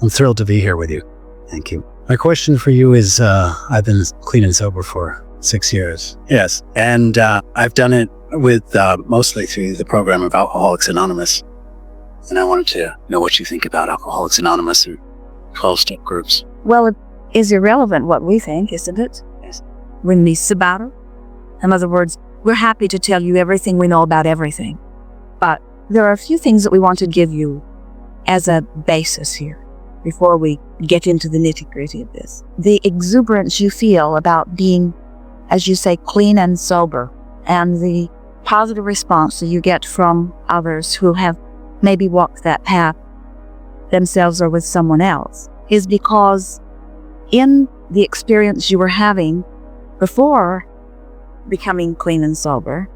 I'm thrilled to be here with you. Thank you. My question for you is, I've been clean and sober for 6 years. Yes. And I've done it with mostly through the program of Alcoholics Anonymous. And I wanted to know what you think about Alcoholics Anonymous and 12-step groups. Well, it is irrelevant what we think, isn't it? Yes. We're nice about it. In other words, we're happy to tell you everything we know about everything. But there are a few things that we want to give you as a basis here before we get into the nitty-gritty of this. The exuberance you feel about being, as you say, clean and sober, and the positive response that you get from others who have maybe walked that path themselves or with someone else, is because in the experience you were having before becoming clean and sober,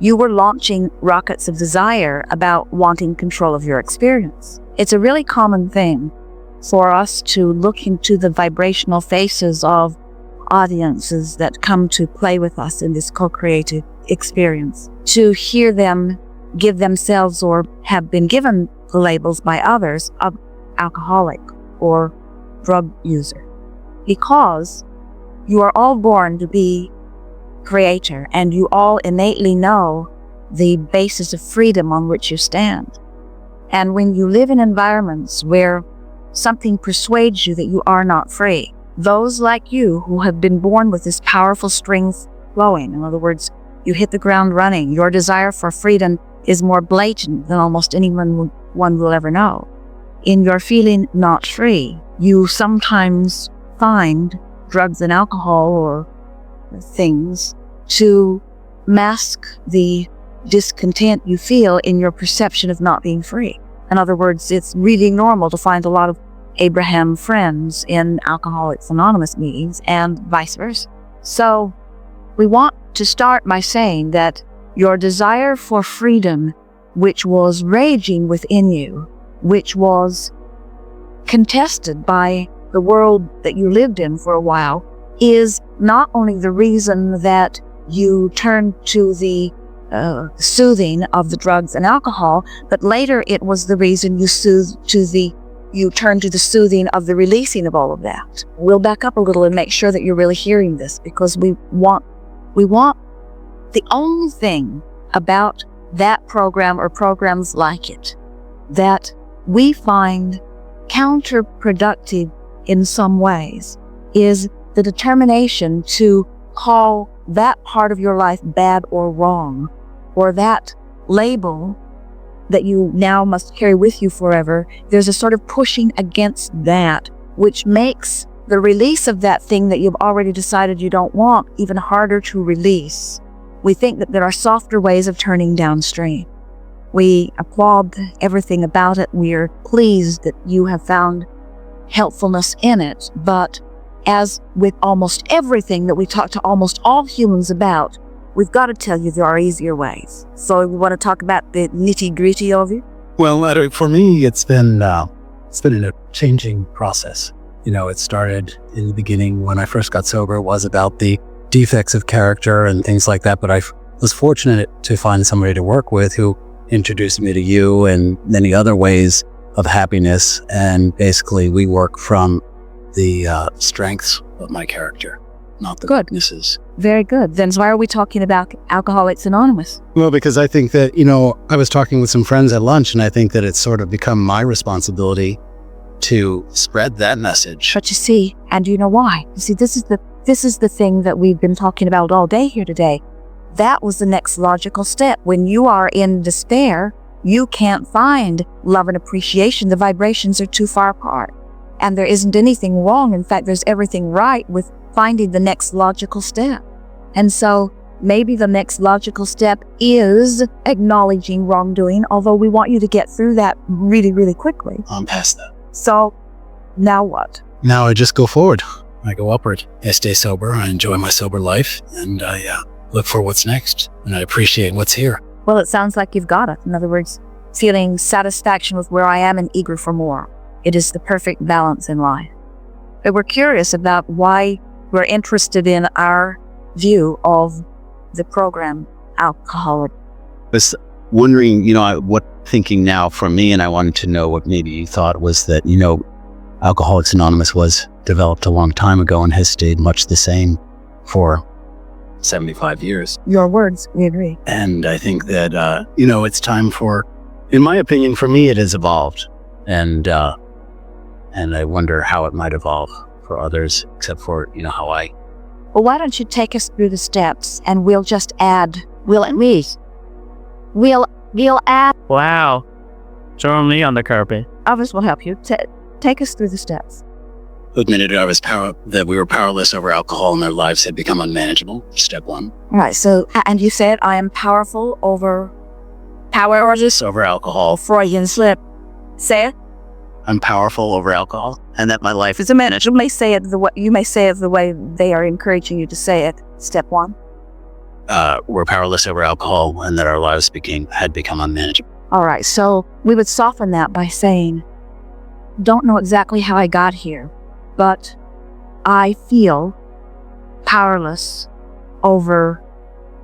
you were launching rockets of desire about wanting control of your experience. It's a really common thing for us to look into the vibrational faces of audiences that come to play with us in this co-creative experience, to hear them give themselves or have been given the labels by others of alcoholic or drug user, because you are all born to be creator and you all innately know the basis of freedom on which you stand. And when you live in environments where something persuades you that you are not free, those like you who have been born with this powerful string flowing, in other words, you hit the ground running, your desire for freedom is more blatant than almost anyone one will ever know. In your feeling not free, you sometimes find drugs and alcohol or things to mask the discontent you feel in your perception of not being free. In other words, it's really normal to find a lot of Abraham friends in Alcoholics Anonymous meetings and vice versa. So we want to start by saying that your desire for freedom, which was raging within you, which was contested by the world that you lived in for a while, is not only the reason that you turned to the soothing of the drugs and alcohol, but later it was the reason you turned to the soothing of the releasing of all of that. We'll back up a little and make sure that you're really hearing this, because we want the only thing about that program or programs like it that we find counterproductive in some ways is the determination to call that part of your life bad or wrong, or that label that you now must carry with you forever. There's a sort of pushing against that, which makes the release of that thing that you've already decided you don't want even harder to release. We think that there are softer ways of turning downstream. We applaud everything about it. We are pleased that you have found helpfulness in it. But as with almost everything that we talk to almost all humans about, we've got to tell you there are easier ways. So we want to talk about the nitty-gritty of it. Well, for me, it's been a changing process. You know, it started in the beginning when I first got sober. It was about the defects of character and things like that. But I was fortunate to find somebody to work with who introduced me to you and many other ways of happiness. And basically, we work from the strengths of my character, not the weaknesses. Very good. Then why are we talking about Alcoholics Anonymous? Well, because I think that, I was talking with some friends at lunch, and I think that it's sort of become my responsibility to spread that message. But you see, and do you know why? You see, this is the thing that we've been talking about all day here today. That was the next logical step. When you are in despair, you can't find love and appreciation. The vibrations are too far apart. And there isn't anything wrong. In fact, there's everything right with finding the next logical step. And so maybe the next logical step is acknowledging wrongdoing, although we want you to get through that really, really quickly. I'm past that. So now what? Now I just go forward. I go upward. I stay sober. I enjoy my sober life. And I look for what's next. And I appreciate what's here. Well, it sounds like you've got it. In other words, feeling satisfaction with where I am and eager for more. It is the perfect balance in life. But we're curious about why we're interested in our view of the program Alcoholic. I was wondering, what thinking now for me, and I wanted to know what maybe you thought was that, Alcoholics Anonymous was developed a long time ago and has stayed much the same for 75 years. Your words, we agree. And I think that, it's time for, in my opinion, for me, it has evolved. And I wonder how it might evolve for others, except for, how I. Well, why don't you take us through the steps and we'll just add, we'll add. Wow. Throw me on the carpet. Others will help you. Take us through the steps. Admitted that we were powerless over alcohol and our lives had become unmanageable. Step one. All right. So, and you said, I am powerless over alcohol. Freudian slip. Say it. I'm powerful over alcohol and that my life Is a manageable. You may say it the way they are encouraging you to say it. Step one. we're powerless over alcohol and that our lives had become unmanageable. All right, so we would soften that by saying, don't know exactly how I got here, but I feel powerless over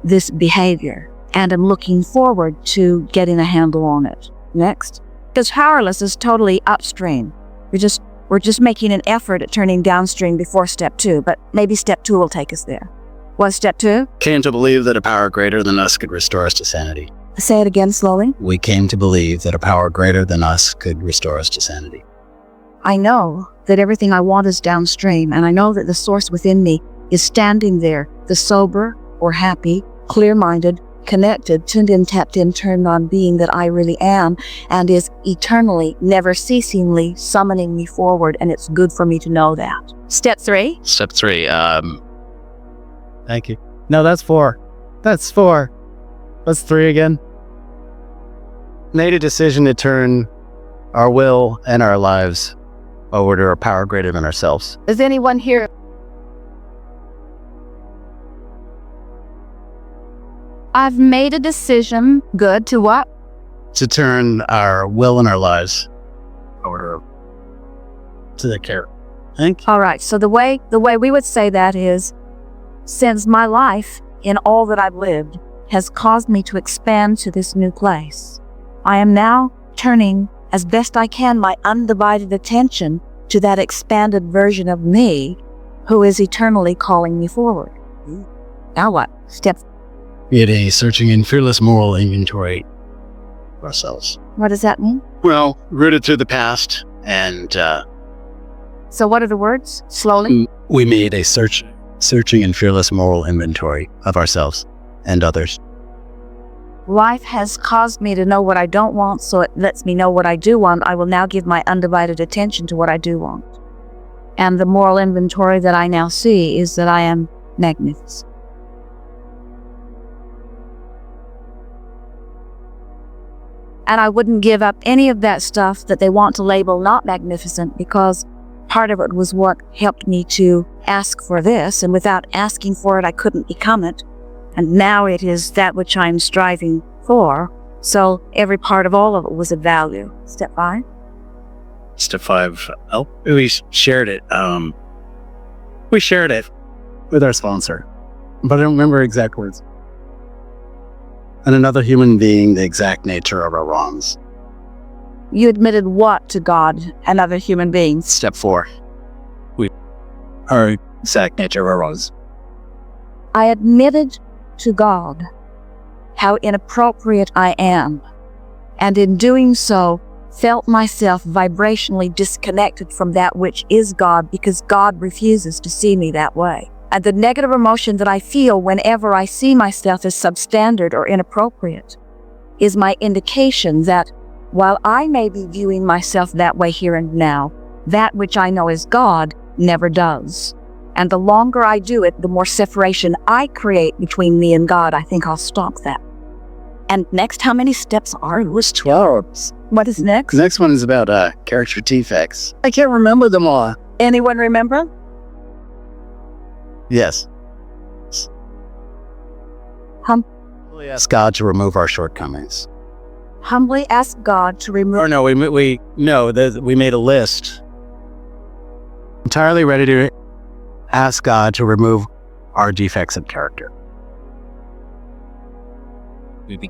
this behavior and am looking forward to getting a handle on it. Next. Because powerless is totally upstream. We're just making an effort at turning downstream before step 2, but maybe step 2 will take us there. What's step 2? Came to believe that a power greater than us could restore us to sanity. Say it again slowly. We came to believe that a power greater than us could restore us to sanity. I know that everything I want is downstream, and I know that the source within me is standing there, the sober or happy, clear-minded, connected, tuned in, tapped in, turned on being that I really am, and is eternally, never ceasingly summoning me forward, and it's good for me to know that. Step 3? Step 3, Thank you. No, that's 4. That's 4. What's 3 again? Made a decision to turn our will and our lives over to a power greater than ourselves. Is anyone here? I've made a decision. Good. To what? To turn our will and our lives over to the care. All right. So the way we would say that is, since my life in all that I've lived has caused me to expand to this new place, I am now turning as best I can my undivided attention to that expanded version of me who is eternally calling me forward. Now what? Step. We had a searching and fearless moral inventory of ourselves. What does that mean? Well, rooted through the past, and So what are the words? Slowly. we made a searching and fearless moral inventory of ourselves and others. Life has caused me to know what I don't want, so it lets me know what I do want. I will now give my undivided attention to what I do want. And the moral inventory that I now see is that I am magnificent. And I wouldn't give up any of that stuff that they want to label not magnificent, because part of it was what helped me to ask for this, and without asking for it, I couldn't become it. And now it is that which I'm striving for. So every part of all of it was of value. Step 5. Step 5. Oh, we shared it. We shared it with our sponsor, but I don't remember exact words. And another human being, the exact nature of our wrongs. You admitted what to God and other human beings? Step 4. Our exact nature of our wrongs. I admitted to God how inappropriate I am, and in doing so, felt myself vibrationally disconnected from that which is God, because God refuses to see me that way. And the negative emotion that I feel whenever I see myself as substandard or inappropriate is my indication that while I may be viewing myself that way here and now, that which I know is God never does. And the longer I do it, the more separation I create between me and God. I think I'll stop that. And next, how many steps are it? Was 12. What is next? The next one is about character defects. I can't remember them all. Anyone remember? Yes. Humbly ask God to remove our shortcomings. Humbly ask God to remove. Or no, we made a list. Entirely ready to ask God to remove our defects of character.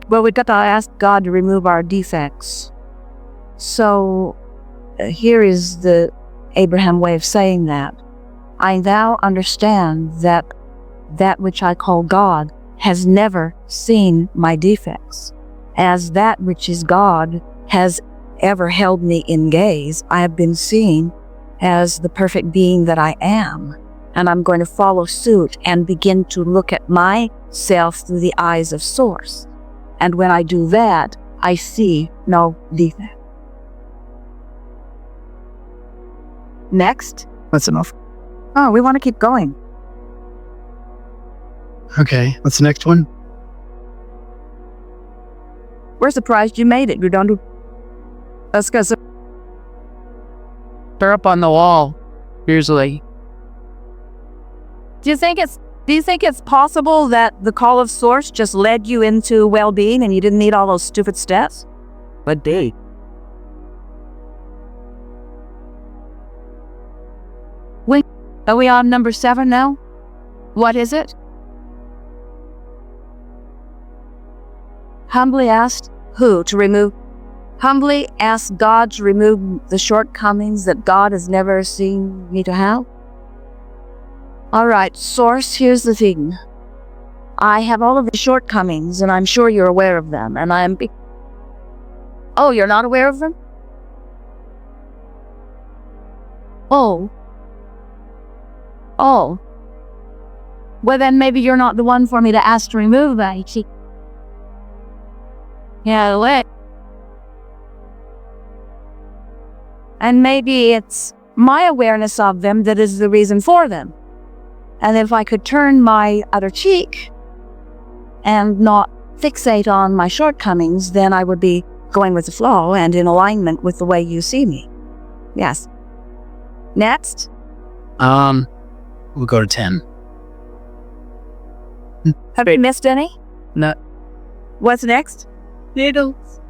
Well, we've got to ask God to remove our defects. So here is the Abraham way of saying that. I now understand that that which I call God has never seen my defects. As that which is God has ever held me in gaze, I have been seen as the perfect being that I am. And I'm going to follow suit and begin to look at myself through the eyes of Source. And when I do that, I see no defect. Next. That's enough. Oh, we want to keep going. Okay, what's the next one? We're surprised you made it. You don't do. Let's go. They're up on the wall, usually. Do you think it's possible that the call of Source just led you into well-being and you didn't need all those stupid steps? Could be. Are we on number 7 now? What is it? Humbly asked who to remove? Humbly asked God to remove the shortcomings that God has never seen me to have? All right, Source, here's the thing. I have all of the shortcomings, and I'm sure you're aware of them, and Oh, you're not aware of them? Oh. Well, then maybe you're not the one for me to ask to remove that. Yeah, and maybe it's my awareness of them that is the reason for them. And if I could turn my other cheek and not fixate on my shortcomings, then I would be going with the flow and in alignment with the way you see me. Yes. Next. We'll go to 10. Have you missed any? No. What's next? Needles.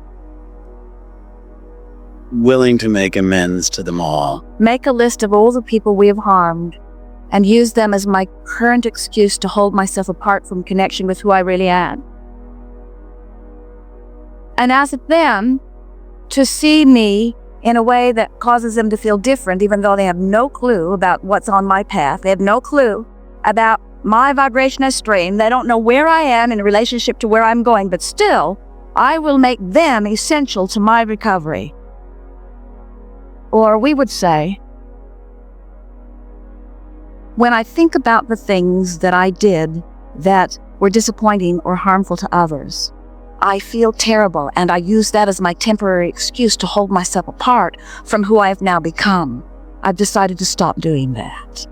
Willing to make amends to them all. Make a list of all the people we have harmed and use them as my current excuse to hold myself apart from connection with who I really am. And ask them to see me in a way that causes them to feel different, even though they have no clue about what's on my path. They have no clue about my vibration as stream. They don't know where I am in relationship to where I'm going, but still, I will make them essential to my recovery. Or we would say, when I think about the things that I did that were disappointing or harmful to others, I feel terrible, and I use that as my temporary excuse to hold myself apart from who I have now become. I've decided to stop doing that.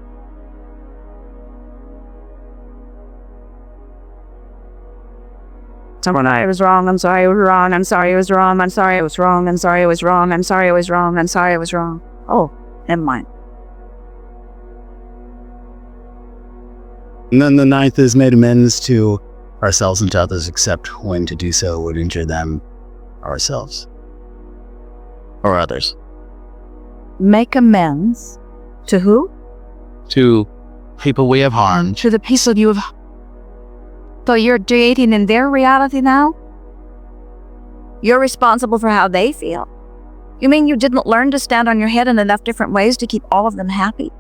Someone, I was wrong, I'm sorry I was wrong, I'm sorry I was wrong, I'm sorry I was wrong, I'm sorry I was wrong, I'm sorry I was wrong, I'm sorry I was wrong. Oh, never mind. And then the 9th is made amends to ourselves and to others, except when to do so would injure them, ourselves, or others. Make amends to who? To people we have harmed. To the people you have. So you're creating in their reality now? You're responsible for how they feel? You mean you didn't learn to stand on your head in enough different ways to keep all of them happy?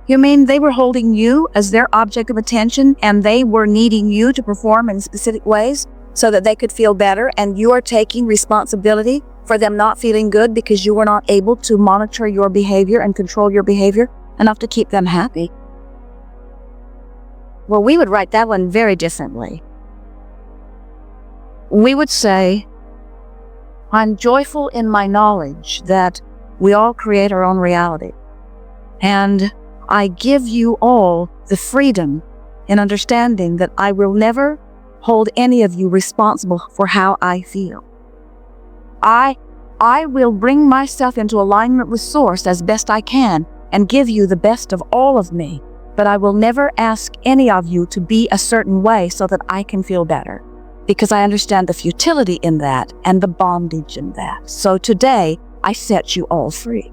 You mean they were holding you as their object of attention and they were needing you to perform in specific ways so that they could feel better, and you are taking responsibility for them not feeling good because you were not able to monitor your behavior and control your behavior enough to keep them happy? Well, we would write that one very differently. We would say, I'm joyful in my knowledge that we all create our own reality. And I give you all the freedom in understanding that I will never hold any of you responsible for how I feel. I will bring myself into alignment with Source as best I can and give you the best of all of me, but I will never ask any of you to be a certain way so that I can feel better, because I understand the futility in that and the bondage in that. So today, I set you all free.